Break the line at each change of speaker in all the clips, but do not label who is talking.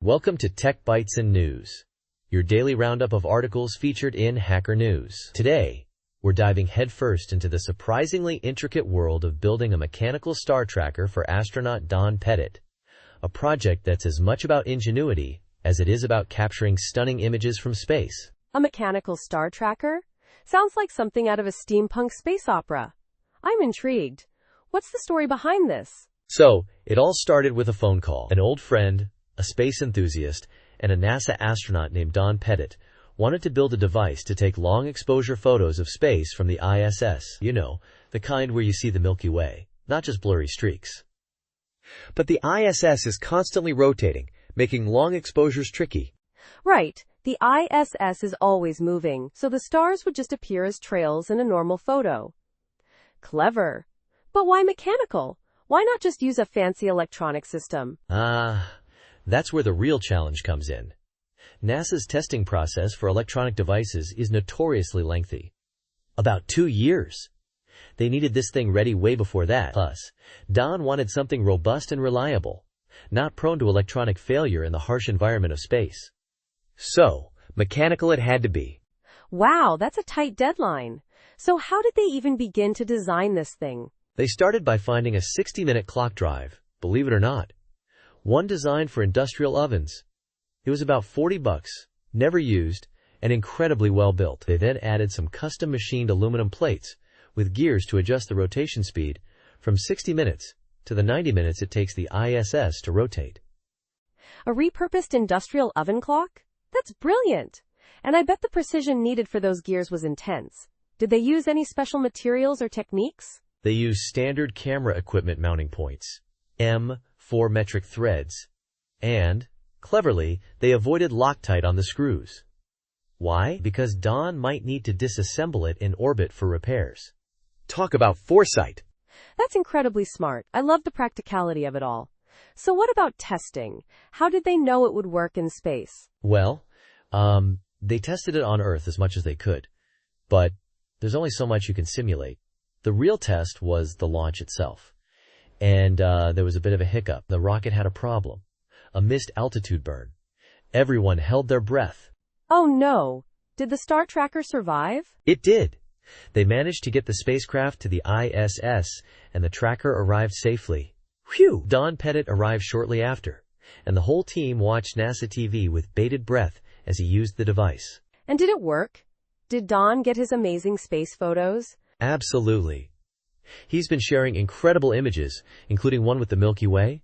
Welcome to Tech Bytes and News, your daily roundup of articles featured in Hacker News. Today, we're diving headfirst into the surprisingly intricate world of building a mechanical star tracker for astronaut Don Pettit, a project that's as much about ingenuity as it is about capturing stunning images from space.
A mechanical star tracker? Sounds like something out of a steampunk space opera. I'm intrigued. What's the story behind this?
So, it all started with a phone call. An old friend, a space enthusiast, and a NASA astronaut named Don Pettit wanted to build a device to take long-exposure photos of space from the ISS. You know, the kind where you see the Milky Way, not just blurry streaks. But the ISS is constantly rotating, making long exposures tricky.
Right. The ISS is always moving, so the stars would just appear as trails in a normal photo. Clever. But why mechanical? Why not just use a fancy electronic system?
That's where the real challenge comes in. NASA's testing process for electronic devices is notoriously lengthy. About 2 years. They needed this thing ready way before that. Plus, Don wanted something robust and reliable, not prone to electronic failure in the harsh environment of space. So, mechanical it had to be.
Wow, that's a tight deadline. So how did they even begin to design this thing?
They started by finding a 60-minute clock drive, believe it or not. One designed for industrial ovens. It was about $40, never used, and incredibly well built. They then added some custom-machined aluminum plates with gears to adjust the rotation speed from 60 minutes to the 90 minutes it takes the ISS to rotate.
A repurposed industrial oven clock? That's brilliant! And I bet the precision needed for those gears was intense. Did they use any special materials or techniques?
They used standard camera equipment mounting points, M4 metric threads, and, cleverly, they avoided Loctite on the screws. Why? Because Don might need to disassemble it in orbit for repairs. Talk about foresight!
That's incredibly smart. I love the practicality of it all. So what about testing? How did they know it would work in space?
Well, they tested it on Earth as much as they could, but there's only so much you can simulate. The real test was the launch itself. And there was a bit of a hiccup. The rocket had a problem. A missed altitude burn. Everyone held their breath.
Oh no! Did the star tracker survive?
It did. They managed to get the spacecraft to the ISS, and the tracker arrived safely. Phew! Don Pettit arrived shortly after, and the whole team watched NASA TV with bated breath as he used the device.
And did it work? Did Don get his amazing space photos?
Absolutely. He's been sharing incredible images, including one with the Milky Way,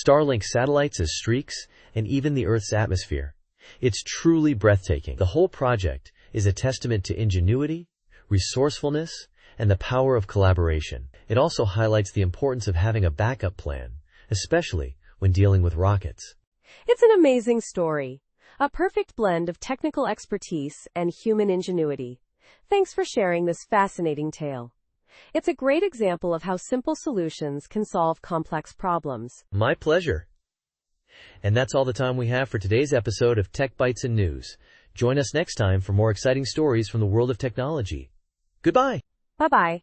Starlink satellites as streaks, and even the Earth's atmosphere. It's truly breathtaking. The whole project is a testament to ingenuity, resourcefulness, and the power of collaboration. It also highlights the importance of having a backup plan, especially when dealing with rockets.
It's an amazing story. A perfect blend of technical expertise and human ingenuity. Thanks for sharing this fascinating tale. It's a great example of how simple solutions can solve complex problems.
My pleasure. And that's all the time we have for today's episode of Tech Bytes and News. Join us next time for more exciting stories from the world of technology. Goodbye.
Bye-bye.